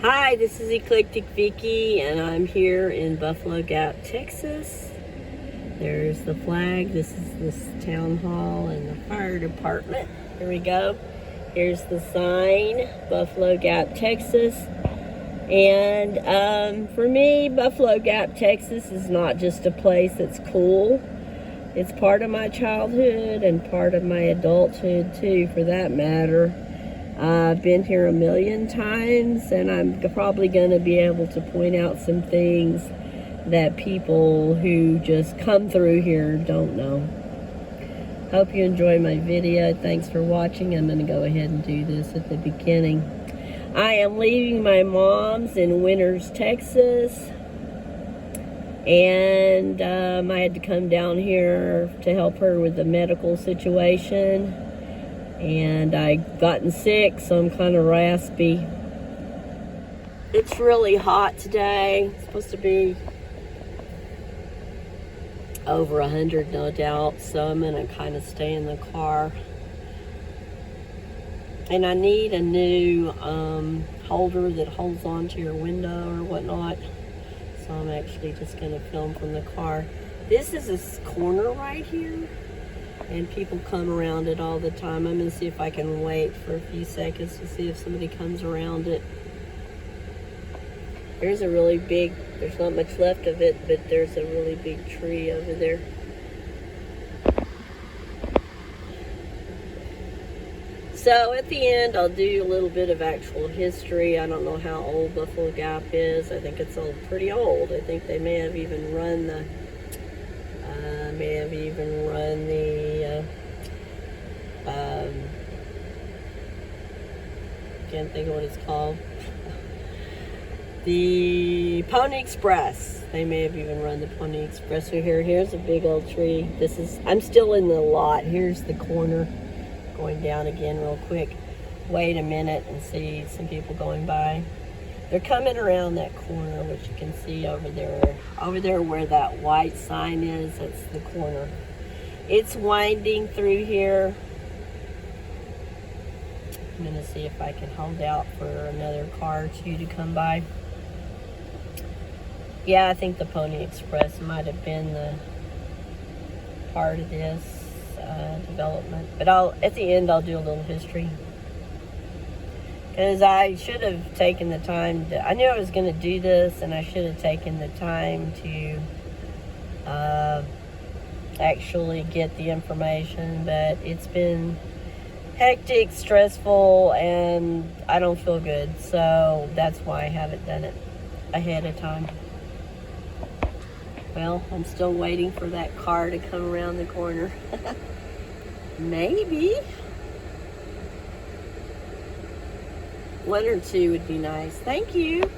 Hi, this is Eclectic Vicky, and I'm here in Buffalo Gap, Texas. There's the flag. This is this town hall and the fire department. Here we go. Here's the sign, Buffalo Gap, Texas. And for me, Buffalo Gap, Texas is not just a place that's cool. It's part of my childhood and part of my adulthood too, for that matter. I've been here a million times, and I'm probably going to be able to point out some things that people who just come through here don't know. Hope you enjoy my video. Thanks for watching. I'm going to go ahead and do this at the beginning. I am leaving my mom's in Winters, Texas, and I had to come down here to help her with the medical situation. And I gotten sick, so I'm kind of raspy. It's really hot today. It's supposed to be over 100, no doubt, so I'm gonna kind of stay in the car. And I need a new holder that holds onto your window or whatnot, so I'm actually just gonna film from the car. This is this corner right here, and people come around it all the time. I'm gonna see if I can wait for a few seconds to see if somebody comes around it. There's a really big, there's not much left of it, but there's a really big tree over there. So at the end, I'll do a little bit of actual history. I don't know how old Buffalo Gap is. I think it's pretty old. I think they may have even run the can't think of what it's called. The Pony Express. They may have even run the Pony Express through here. Here's a big old tree. I'm still in the lot. Here's the corner. Going down again real quick. Wait a minute and see some people going by. They're coming around that corner, which you can see over there. Over there where that white sign is, that's the corner. It's winding through here. I'm going to see if I can hold out for another car or two to come by. Yeah, I think the Pony Express might have been the part of this development. But at the end, I'll do a little history. Because I should have taken the time I knew I was going to do this, and I should have taken the time to actually get the information, but it's been hectic, stressful, and I don't feel good, so that's why I haven't done it ahead of time. Well, I'm still waiting for that car to come around the corner. Maybe one or two would be nice. Thank you.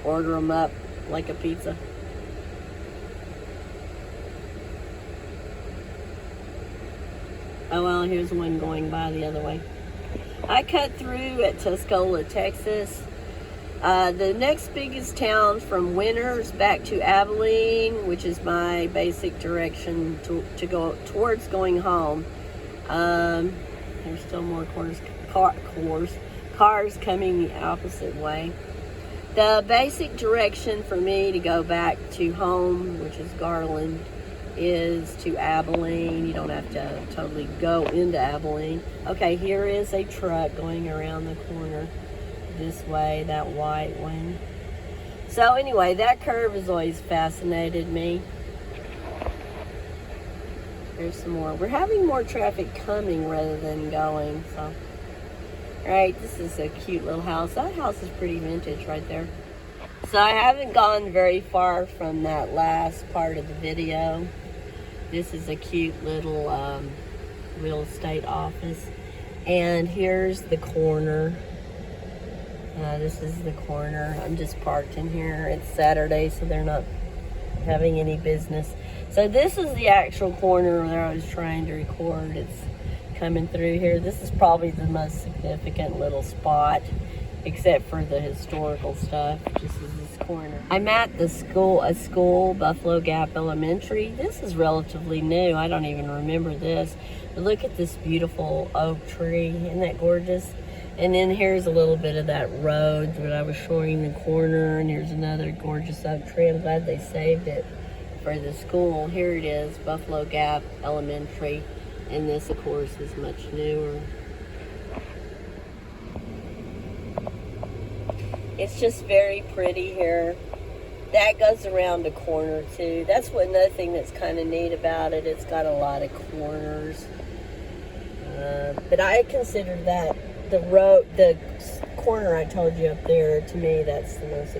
Order them up like a pizza. Oh well, here's one going by the other way. I cut through at Tuscola, Texas. The next biggest town from Winters back to Abilene, which is my basic direction to go towards going home. There's still more cars coming the opposite way. The basic direction for me to go back to home, which is Garland, is to Abilene. You don't have to totally go into Abilene. Okay, here is a truck going around the corner this way, that white one. So anyway, that curve has always fascinated me. There's some more. We're having more traffic coming rather than going. So, all right, this is a cute little house. That house is pretty vintage right there. So I haven't gone very far from that last part of the video. This is a cute little real estate office. And here's the corner. This is the corner. I'm just parked in here. It's Saturday, so they're not having any business. So this is the actual corner where I was trying to record. It's coming through here. This is probably the most significant little spot, except for the historical stuff. This is this corner. I'm at the school, Buffalo Gap Elementary. This is relatively new. I don't even remember this. But look at this beautiful oak tree. Isn't that gorgeous? And then here's a little bit of that road that I was showing the corner, and here's another gorgeous oak tree. I'm glad they saved it for the school. Here it is, Buffalo Gap Elementary, and this, of course, is much newer. It's just very pretty here. That goes around the corner too. That's another thing that's kind of neat about it. It's got a lot of corners. But I consider that the corner I told you up there, to me, that's the most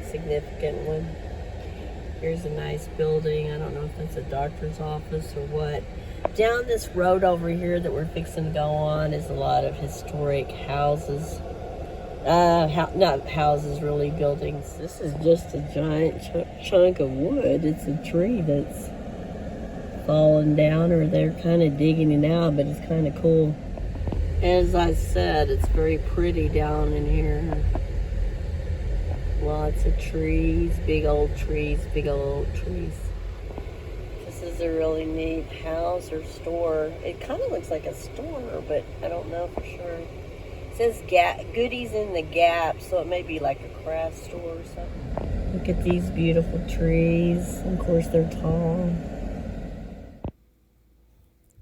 significant one. Here's a nice building. I don't know if it's a doctor's office or what. Down this road over here that we're fixing to go on is a lot of historic houses. Not houses, really, buildings. This is just a giant chunk of wood. It's a tree that's fallen down, or they're kind of digging it out, but it's kind of cool. As I said, it's very pretty down in here. Lots of trees, big old trees, big old trees. This is a really neat house or store. It kind of looks like a store, but I don't know for sure. It says goodies in the Gap, so it may be like a craft store or something. Look at these beautiful trees. Of course, they're tall.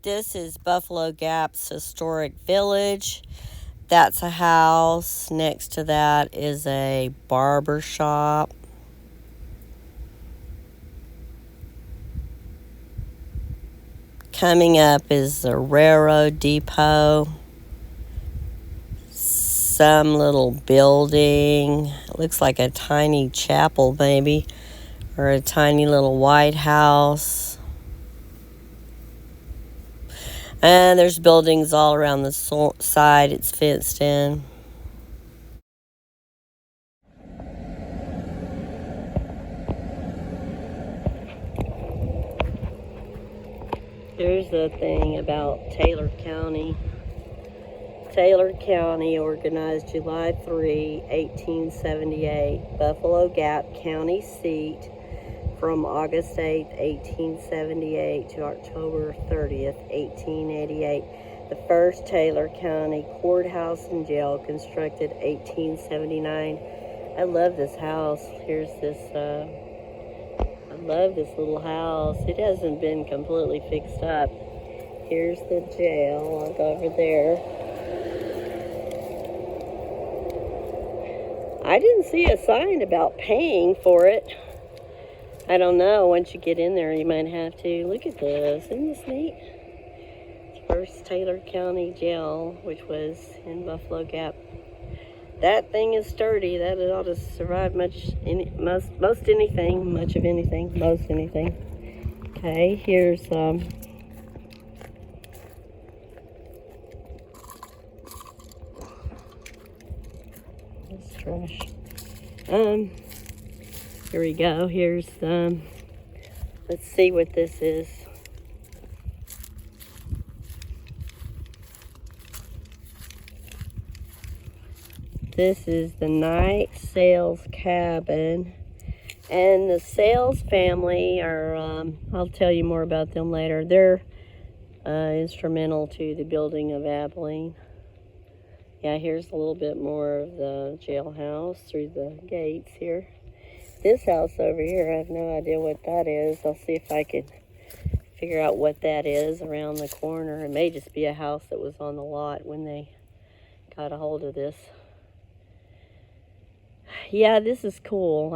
This is Buffalo Gap's historic village. That's a house. Next to that is a barber shop. Coming up is the railroad depot. Some little building. It looks like a tiny chapel, maybe, or a tiny little White House. And there's buildings all around the side. It's fenced in. Here's the thing about Taylor County. Taylor County organized July 3, 1878. Buffalo Gap County seat from August 8, 1878 to October 30th, 1888. The first Taylor County courthouse and jail constructed 1879. I love this house. Here's this, I love this little house. It hasn't been completely fixed up. Here's the jail. I'll go over there. I didn't see a sign about paying for it. I don't know. Once you get in there, you might have to. Look at this. Isn't this neat? First Taylor County Jail, which was in Buffalo Gap. That thing is sturdy. That ought to survive most anything. Much of anything. Most anything. Okay, here's this trash. Here we go. Here's let's see what this is. This is the night sales cabin, and the Sales family are, I'll tell you more about them later. They're instrumental to the building of Abilene. Yeah, here's a little bit more of the jailhouse through the gates here. This house over here, I have no idea what that is. I'll see if I can figure out what that is around the corner. It may just be a house that was on the lot when they got a hold of this. Yeah, this is cool.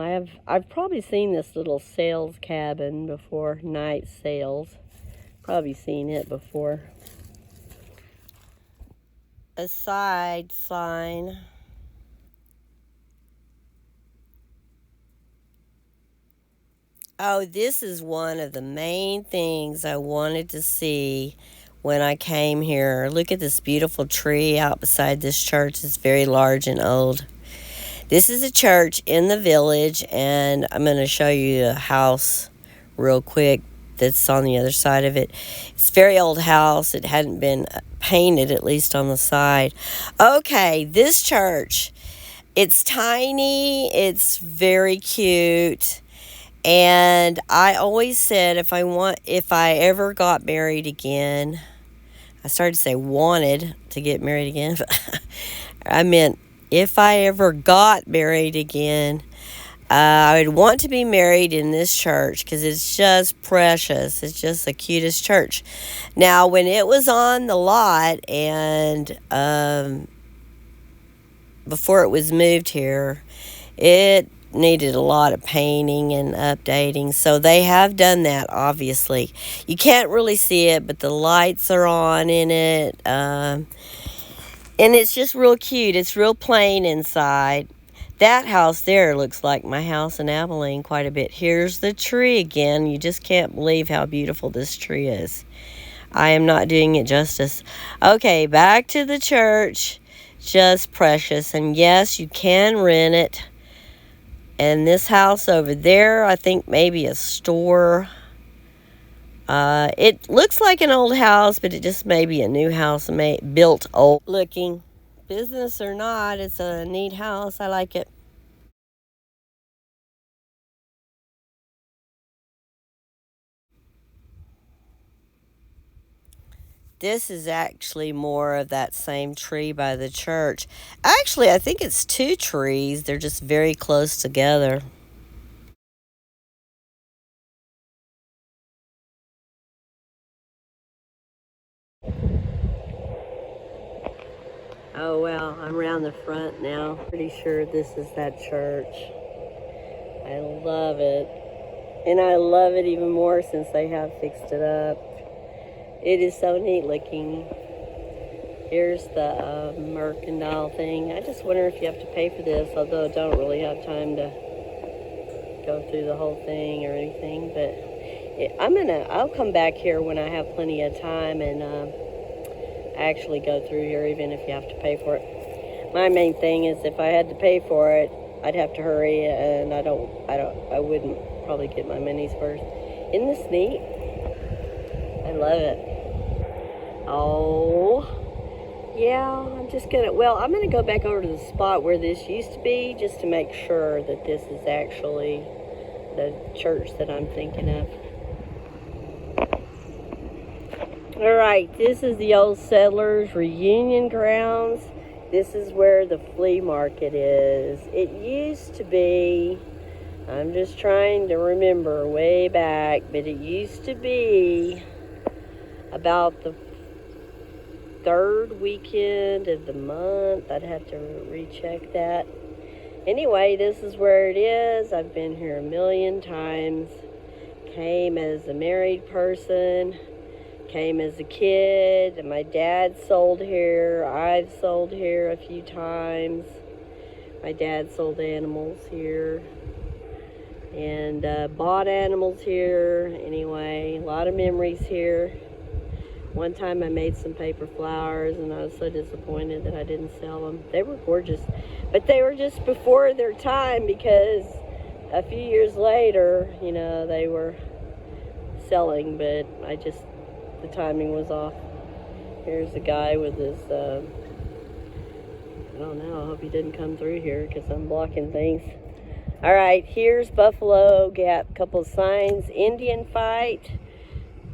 I've probably seen this little sales cabin before, night sales. Probably seen it before. A side sign. Oh, this is one of the main things I wanted to see when I came here. Look at this beautiful tree out beside this church. It's very large and old. This is a church in the village, and I'm going to show you a house real quick that's on the other side of it. It's a very old house. It hadn't been painted, at least on the side. Okay, this church, it's tiny. It's very cute. And I always said if I ever got married again, I started to say wanted to get married again. I meant if I ever got married again, I would want to be married in this church because it's just precious. It's just the cutest church. Now, when it was on the lot and before it was moved here, it needed a lot of painting and updating. So they have done that, obviously. You can't really see it, but the lights are on in it. And it's just real cute. It's real plain inside. That house there looks like my house in Abilene quite a bit. Here's the tree again. You just can't believe how beautiful this tree is. I am not doing it justice. Okay, back to the church. Just precious. And yes, you can rent it. And this house over there, I think maybe a store. It looks like an old house, but it just may be a new house built old looking. Business or not, it's a neat house. I like it. This is actually more of that same tree by the church. Actually, I think it's two trees. They're just very close together. Oh, well, I'm around the front now. Pretty sure this is that church. I love it. And I love it even more since they have fixed it up. It is so neat looking. Here's the mercantile thing. I just wonder if you have to pay for this, although I don't really have time to go through the whole thing or anything. But I'll come back here when I have plenty of time and actually go through here, even if you have to pay for it. My main thing is if I had to pay for it, I'd have to hurry, and I wouldn't probably get my minis first. Isn't this neat? I love it. Oh, yeah, I'm gonna go back over to the spot where this used to be just to make sure that this is actually the church that I'm thinking of. All right, this is the old settlers reunion grounds. This is where the flea market is. It used to be, I'm just trying to remember way back, but it used to be about the third weekend of the month. I'd have to recheck that. Anyway, this is where it is. I've been here a million times. Came as a married person. Came as a kid. My dad sold here. I've sold here a few times. My dad sold animals here. And bought animals here. Anyway, a lot of memories here. One time I made some paper flowers and I was so disappointed that I didn't sell them. They were gorgeous, but they were just before their time because a few years later, they were selling, but the timing was off. Here's a guy with his, I don't know, I hope he didn't come through here because I'm blocking things. All right, here's Buffalo Gap, couple of signs, Indian fight.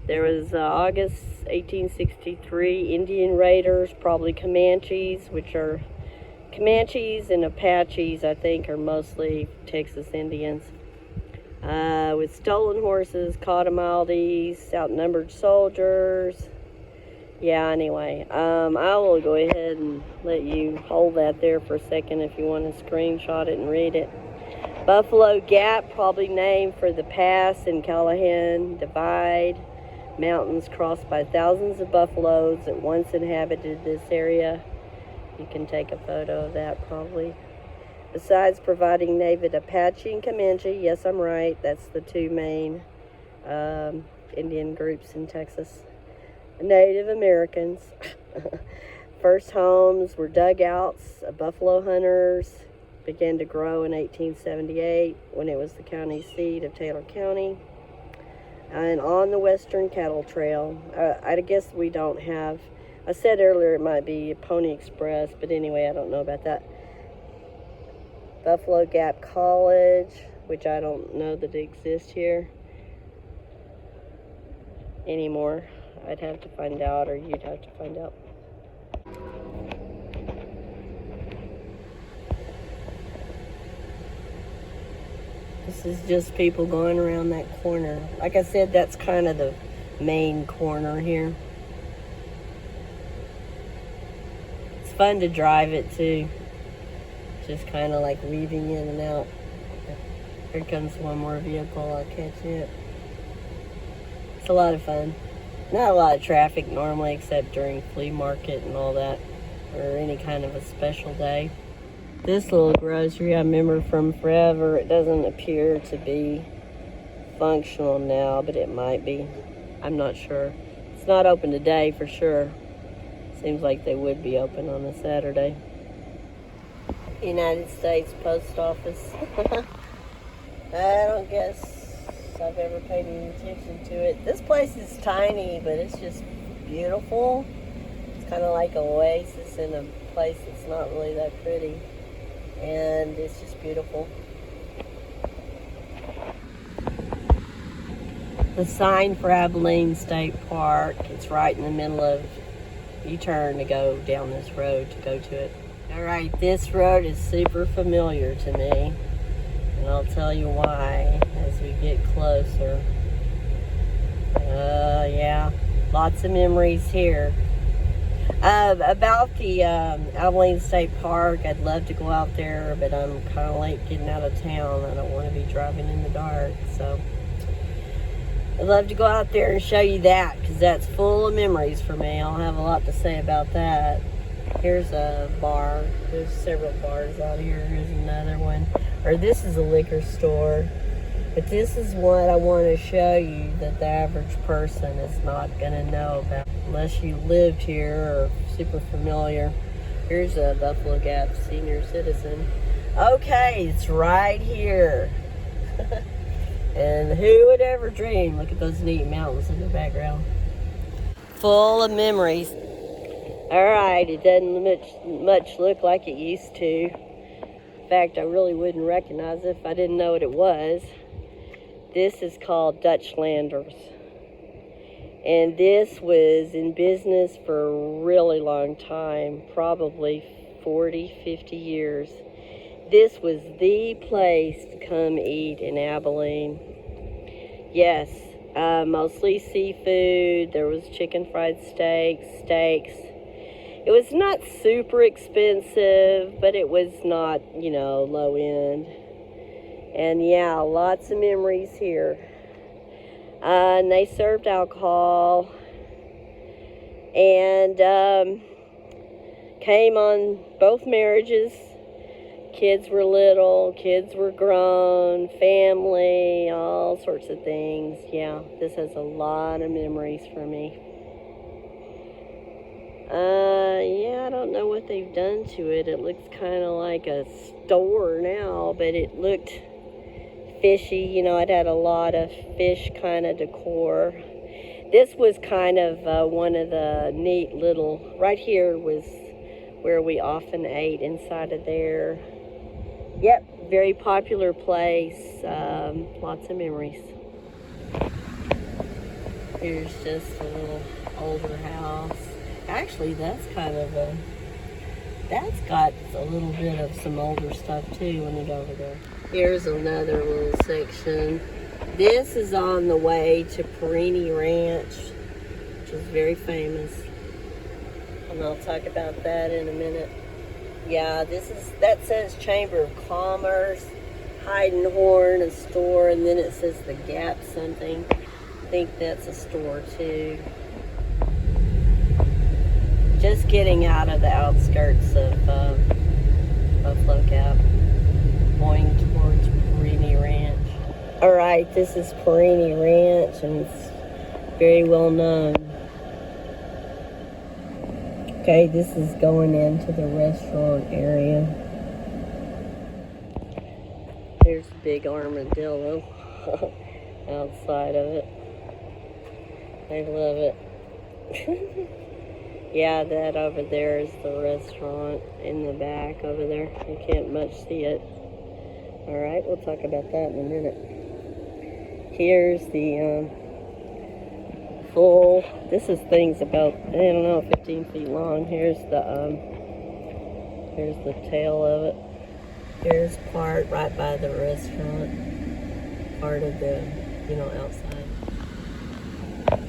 There was August 1863, Indian raiders, probably Comanches, Comanches and Apaches, I think, are mostly Texas Indians. With stolen horses, Cotamaldes, outnumbered soldiers. Yeah, anyway, I will go ahead and let you hold that there for a second if you want to screenshot it and read it. Buffalo Gap, probably named for the pass in Callahan Divide. Mountains crossed by thousands of buffaloes that once inhabited this area. You can take a photo of that probably. Besides providing native Apache and Comanche, yes, I'm right, that's the two main Indian groups in Texas. Native Americans. First homes were dugouts. Buffalo hunters began to grow in 1878 when it was the county seat of Taylor County. And on the Western Cattle Trail, I guess we don't have, I said earlier it might be Pony Express, but anyway, I don't know about that. Buffalo Gap College, which I don't know that it exists here anymore. I'd have to find out, or you'd have to find out. This is just people going around that corner. Like I said, that's kind of the main corner here. It's fun to drive it too. Just kind of like weaving in and out. Here comes one more vehicle. I'll catch it. It's a lot of fun. Not a lot of traffic normally, except during flea market and all that, or any kind of a special day. This little grocery I remember from forever. It doesn't appear to be functional now, but it might be. I'm not sure. It's not open today for sure. Seems like they would be open on a Saturday. United States Post Office. I don't guess I've ever paid any attention to it. This place is tiny, but it's just beautiful. It's kind of like an oasis in a place that's not really that pretty. And it's just beautiful. The sign for Abilene State Park, it's right in the middle of, you turn to go down this road to go to it. All right, this road is super familiar to me, and I'll tell you why as we get closer. Yeah, lots of memories here. About the Abilene State Park, I'd love to go out there, but I'm kind of late getting out of town. I don't want to be driving in the dark, so I'd love to go out there and show you that, because that's full of memories for me. I'll have a lot to say about that. Here's a bar. There's several bars out here. Here's another one. Or this is a liquor store. But this is what I want to show you that the average person is not going to know about unless you lived here or super familiar. Here's a Buffalo Gap senior citizen. Okay, it's right here. And who would ever dream? Look at those neat mountains in the background. Full of memories. Alright, it doesn't much look like it used to. In fact, I really wouldn't recognize it if I didn't know what it was. This is called Dutchlanders. And this was in business for a really long time, probably 40, 50 years. This was the place to come eat in Abilene. Yes, mostly seafood. There was chicken fried steaks. It was not super expensive, but it was not, low end. And yeah, lots of memories here. And they served alcohol. And came on both marriages. Kids were little, kids were grown, family, all sorts of things. Yeah, this has a lot of memories for me. Yeah, I don't know what they've done to it. It looks kind of like a store now, but it looked fishy. It had a lot of fish kind of decor. This was kind of one of the neat little, right here was where we often ate inside of there. Yep, very popular place. Lots of memories. Here's just a little older house. Actually, that's got a little bit of some older stuff too when you go over there. Here's another little section. This is on the way to Perini Ranch, which is very famous. And I'll talk about that in a minute. Yeah, that says Chamber of Commerce, Heidenhorn, a store, and then it says the Gap something. I think that's a store too. Just getting out of the outskirts of Buffalo Gap, going towards Perini Ranch. All right, this is Perini Ranch, and it's very well known. Okay, this is going into the restaurant area. There's a big armadillo outside of it. I love it. Yeah, that over there is the restaurant in the back over there. You can't much see it. All right, we'll talk about that in a minute. Here's the full, this is things about, 15 feet long. Here's the tail of it. Here's part right by the restaurant. part of the, outside.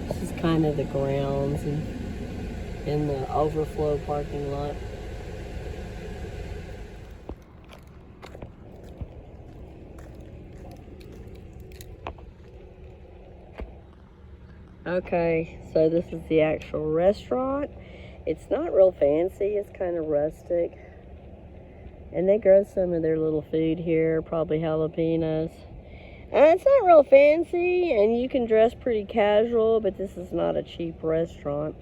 This is kind of the grounds and in the overflow parking lot. Okay, so this is the actual restaurant. It's not real fancy, it's kind of rustic. And they grow some of their little food here, probably jalapenos. And it's not real fancy, and you can dress pretty casual, but this is not a cheap restaurant.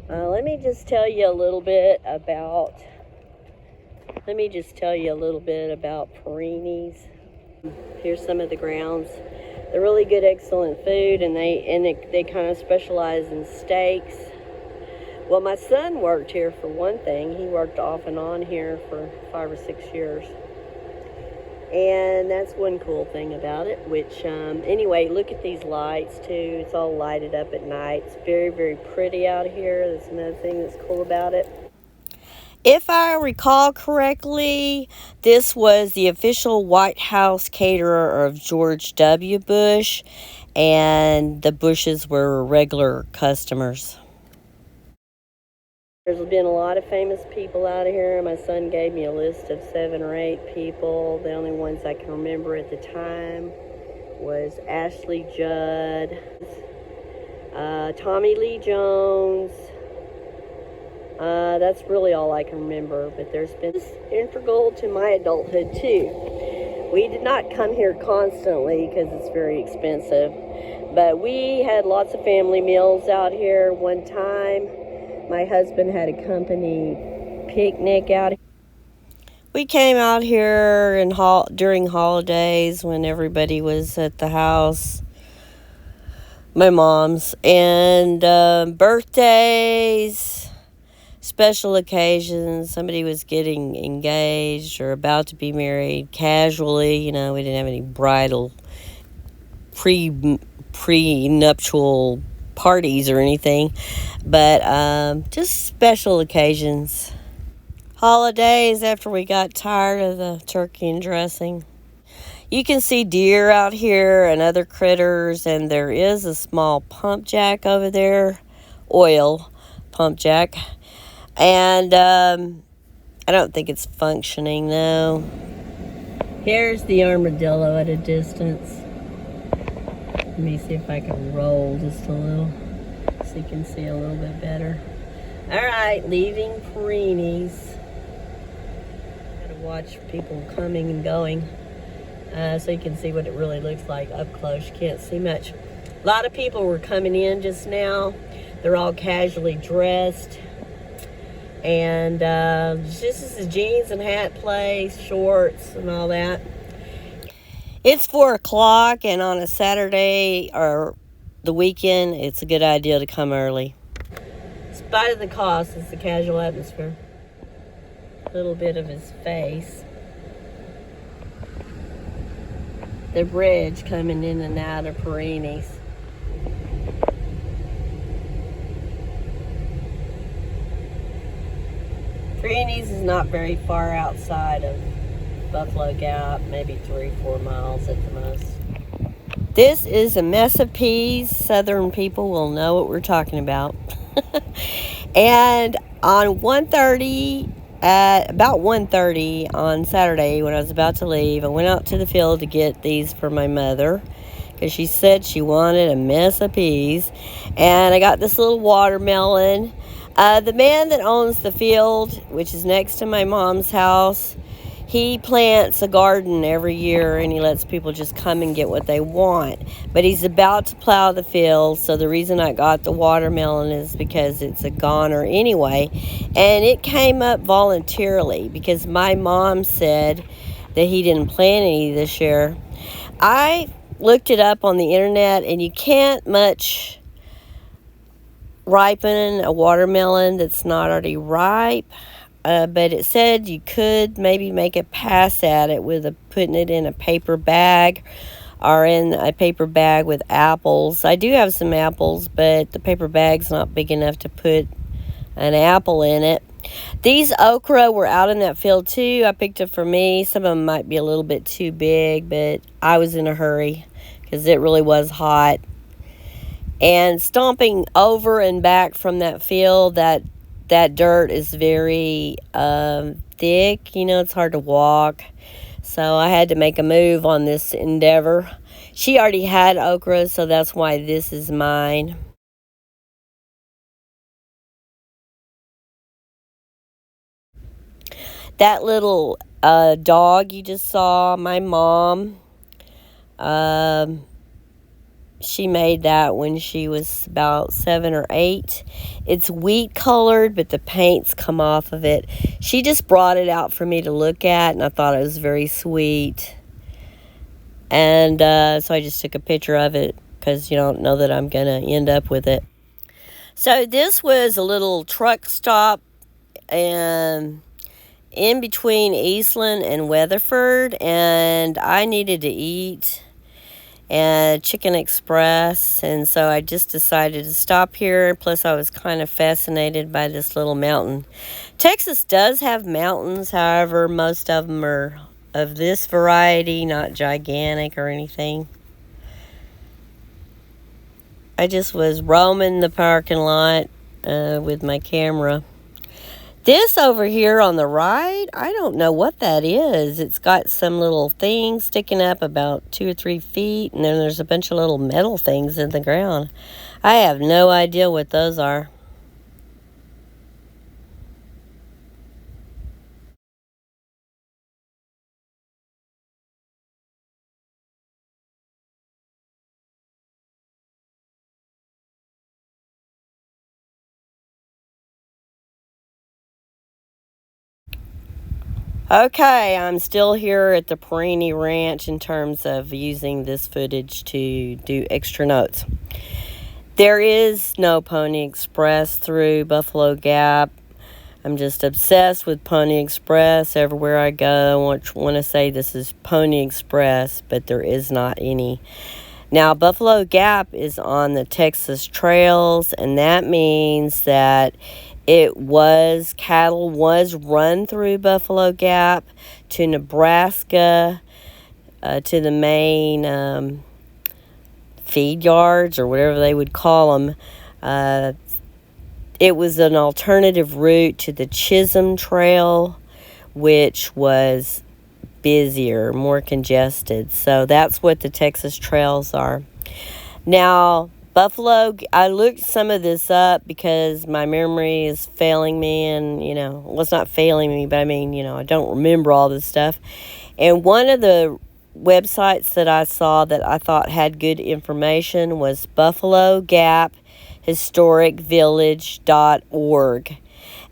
Let me just tell you a little bit about Perini's. Here's some of the grounds. They're really good, excellent food, and they kind of specialize in steaks. Well, my son worked here for one thing. He worked off and on here for 5 or 6 years. And that's one cool thing about it, which, anyway, look at these lights, too. It's all lighted up at night. It's very, very pretty out here. That's another thing that's cool about it. If I recall correctly, this was the official White House caterer of George W. Bush, and the Bushes were regular customers. There's been a lot of famous people out of here. My son gave me a list of 7 or 8 people. The only ones I can remember at the time was Ashley Judd, Tommy Lee Jones. That's really all I can remember, but there's been integral to my adulthood too. We did not come here constantly because it's very expensive, but we had lots of family meals out here. One time my husband had a company picnic out here. We came out here during holidays when everybody was at the house, my mom's, and birthdays, special occasions. Somebody was getting engaged or about to be married casually. We didn't have any bridal pre-nuptial parties or anything, but just special occasions. Holidays after we got tired of the turkey and dressing. You can see deer out here and other critters, and there is a small pump jack over there, oil pump jack. And I don't think it's functioning though. Here's the armadillo at a distance. Let me see if I can roll just a little so you can see a little bit better. Alright, leaving Perini's. Gotta watch people coming and going so you can see what it really looks like up close. You can't see much. A lot of people were coming in just now. They're all casually dressed. And this is a jeans and hat place, shorts and all that. It's 4 o'clock, and on a Saturday or the weekend, it's a good idea to come early. In spite of the cost, it's a casual atmosphere. A little bit of his face. The bridge coming in and out of Perini's. Perini's is not very far outside of Buffalo Gap, maybe 3-4 miles at the most. This is a mess of peas. Southern people will know what we're talking about. And on about 1:30 on Saturday, when I was about to leave, I went out to the field to get these for my mother because she said she wanted a mess of peas. And I got this little watermelon. The man that owns the field, which is next to my mom's house, he plants a garden every year, and he lets people just come and get what they want. But he's about to plow the field, so the reason I got the watermelon is because it's a goner anyway. And it came up voluntarily because my mom said that he didn't plant any this year. I looked it up on the internet, and you can't much ripen a watermelon that's not already ripe. But it said you could maybe make a pass at it with putting it in a paper bag or in a paper bag with apples. I do have some apples, but the paper bag's not big enough to put an apple in it. These okra were out in that field too. I picked up for me. Some of them might be a little bit too big, but I was in a hurry because it really was hot. And stomping over and back from that field, that dirt is very thick. You know, it's hard to walk. So I had to make a move on this endeavor. She already had okra, so that's why this is mine. That little dog you just saw, my mom, she made that when she was about 7 or 8. It's wheat colored, but the paint's come off of it. She just brought it out for me to look at, and I thought it was very sweet. And so I just took a picture of it because you don't know that I'm going to end up with it. So this was a little truck stop in between Eastland and Weatherford, and I needed to eat and Chicken Express, and so I just decided to stop here. Plus I was kind of fascinated by this little mountain. Texas does have mountains, however most of them are of this variety, not gigantic or anything. I just was roaming the parking lot with my camera. This over here on the right, I don't know what that is. It's got some little things sticking up about 2 or 3 feet, and then there's a bunch of little metal things in the ground. I have no idea what those are. Okay, I'm still here at the Perini Ranch in terms of using this footage to do extra notes. There is no Pony Express through Buffalo Gap. I'm just obsessed with Pony Express. Everywhere I go, I want to say this is Pony Express, but there is not any. Now, Buffalo Gap is on the Texas trails, and that means that cattle was run through Buffalo Gap to Nebraska, to the main feed yards or whatever they would call them. It was an alternative route to the Chisholm Trail, which was busier, more congested. So that's what the Texas trails are. Now, Buffalo, I looked some of this up because my memory is failing me, and, well, it's not failing me, but I mean, I don't remember all this stuff. And one of the websites that I saw that I thought had good information was Buffalo Gap historicvillage.org.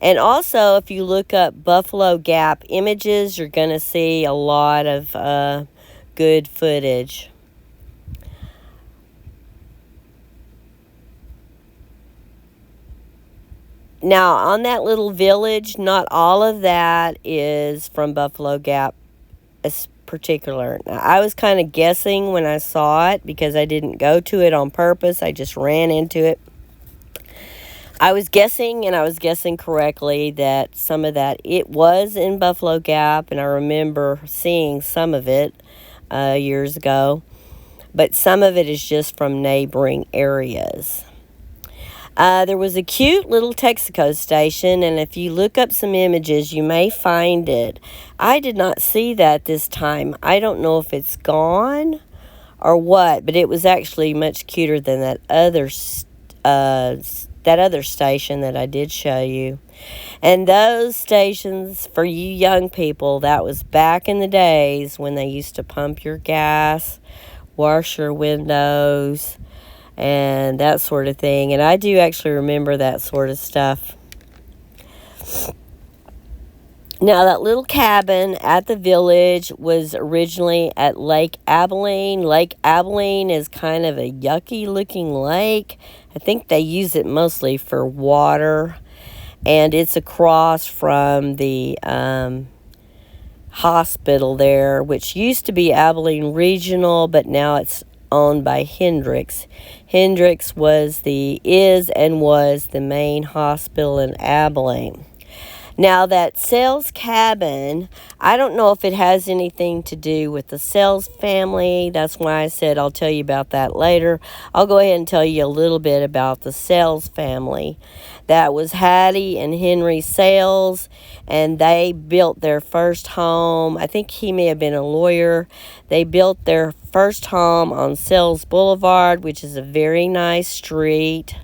And also, if you look up Buffalo Gap images, you're going to see a lot of good footage. Now, on that little village, not all of that is from Buffalo Gap as particular. Now, I was kind of guessing when I saw it because I didn't go to it on purpose. I just ran into it. I was guessing, and I was guessing correctly, that some of that, it was in Buffalo Gap, and I remember seeing some of it years ago. But some of it is just from neighboring areas. There was a cute little Texaco station, and if you look up some images, you may find it. I did not see that this time. I don't know if it's gone or what, but it was actually much cuter than that other station that I did show you. And those stations, for you young people, that was back in the days when they used to pump your gas, wash your windows, and that sort of thing. And I do actually remember that sort of stuff. Now, that little cabin at the village was originally at Lake Abilene. Lake Abilene is kind of a yucky looking lake. I think they use it mostly for water. And it's across from the hospital there, which used to be Abilene Regional, but now it's owned by Hendricks. Hendricks was the main hospital in Abilene. Now, that Sales cabin, I don't know if it has anything to do with the Sales family. That's why I said I'll tell you about that later. I'll go ahead and tell you a little bit about the Sales family. That was Hattie and Henry Sales, and they built their first home. I think he may have been a lawyer. They built their first home on Sales Boulevard, which is a very nice street.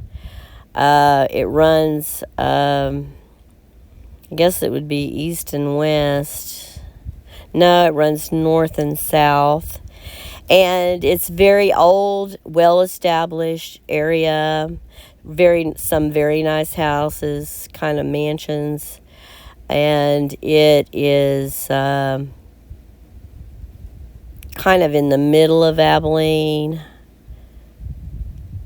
It runs... I guess it would be east and west. No, it runs north and south. And it's very old, well-established area. Some very nice houses, kind of mansions. And it is kind of in the middle of Abilene.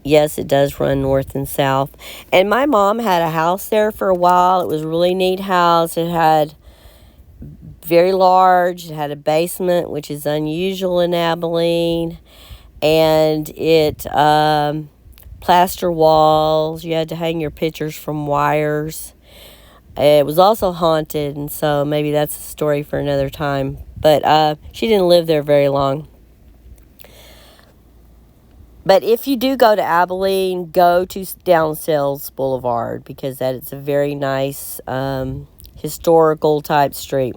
Yes, it does run north and south. And my mom had a house there for a while. It was a really neat house. It had very large. It had a basement, which is unusual in Abilene. And it plaster walls. You had to hang your pictures from wires. It was also haunted, and so maybe that's a story for another time. But she didn't live there very long. But if you do go to Abilene, go to down Sales Boulevard, because that is a very nice historical type street.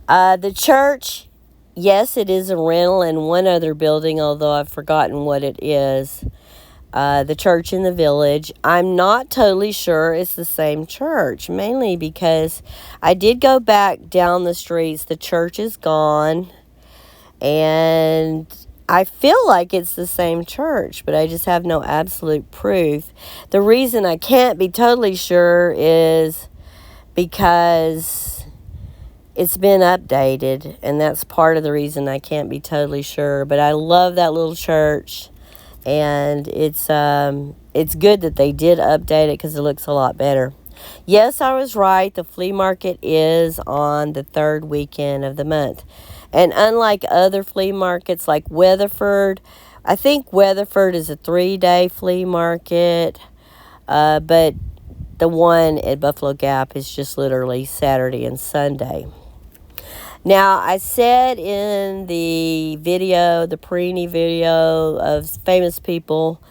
The church, yes, it is a rental in one other building, although I've forgotten what it is. The church in the village. I'm not totally sure it's the same church, mainly because I did go back down the streets. The church is gone, and I feel like it's the same church, but I just have no absolute proof. The reason I can't be totally sure is because it's been updated, and that's part of the reason I can't be totally sure. But I love that little church, and it's good that they did update it because it looks a lot better. Yes, I was right. The flea market is on the third weekend of the month. And unlike other flea markets like Weatherford, I think Weatherford is a 3-day flea market, but the one at Buffalo Gap is just literally Saturday and Sunday. Now, I said in the video, the Perini video of famous people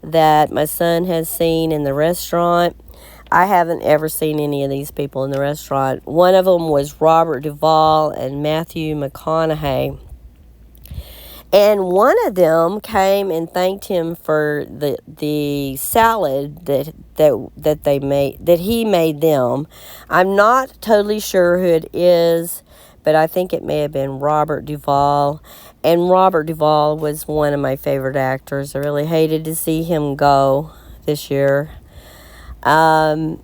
that my son has seen in the restaurant, I haven't ever seen any of these people in the restaurant. One of them was Robert Duvall and Matthew McConaughey. And one of them came and thanked him for the salad that they made, that he made them. I'm not totally sure who it is, but I think it may have been Robert Duvall. And Robert Duvall was one of my favorite actors. I really hated to see him go this year. And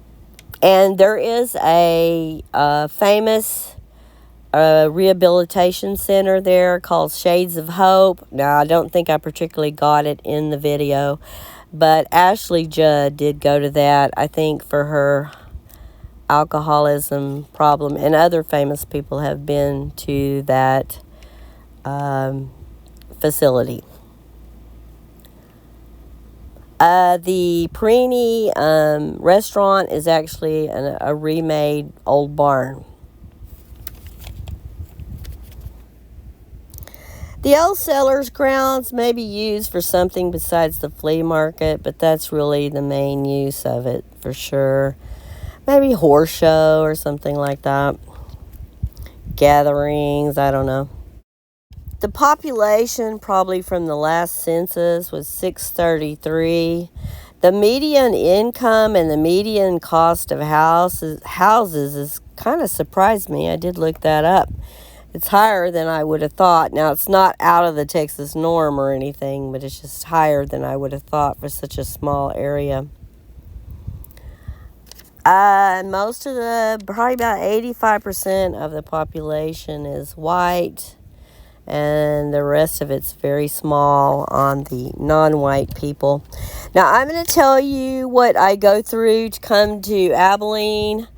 there is a famous rehabilitation center there called Shades of Hope. Now, I don't think I particularly got it in the video, but Ashley Judd did go to that, I think, for her alcoholism problem, and other famous people have been to that facility. The Perini restaurant is actually a remade old barn. The old seller's grounds may be used for something besides the flea market, but that's really the main use of it for sure. Maybe horse show or something like that. Gatherings, I don't know. The population probably from the last census was 633. The median income and the median cost of houses is kind of surprised me. I did look that up. It's higher than I would have thought. Now, it's not out of the Texas norm or anything, but it's just higher than I would have thought for such a small area. Most of probably about 85% of the population is white, and the rest of it's very small on the non-white people. Now, I'm going to tell you what I go through to come to Abilene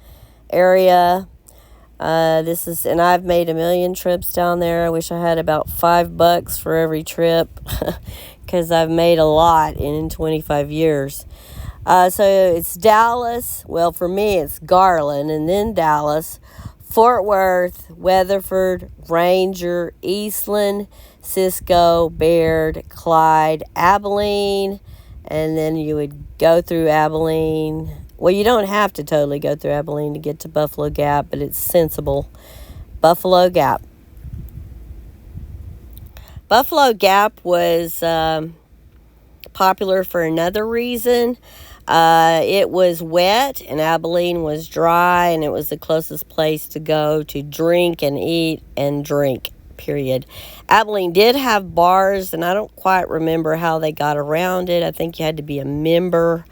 area. And I've made a million trips down there. I wish I had about $5 for every trip because I've made a lot in 25 years. So it's Dallas. Well, for me, it's Garland, and then Dallas, Fort Worth, Weatherford, Ranger, Eastland, Cisco, Baird, Clyde, Abilene, and then you would go through Abilene. Well, you don't have to totally go through Abilene to get to Buffalo Gap, but it's sensible. Buffalo Gap. Buffalo Gap was popular for another reason. It was wet and Abilene was dry, and it was the closest place to go to drink and eat and drink, period. Abilene did have bars, and I don't quite remember how they got around it. I think you had to be a member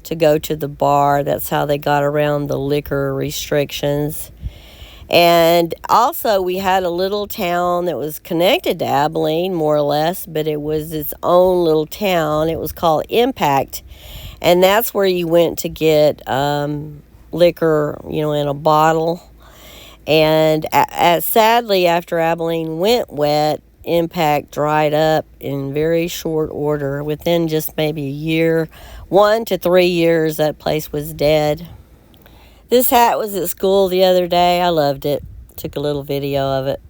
to go to the bar. That's how they got around the liquor restrictions. And also, we had a little town that was connected to Abilene, more or less, but it was its own little town. It was called Impact, and that's where you went to get liquor, in a bottle. And sadly, after Abilene went wet, Impact dried up in very short order. Within just maybe a year, 1 to 3 years, that place was dead. This hat was at school the other day. I loved it. Took a little video of it.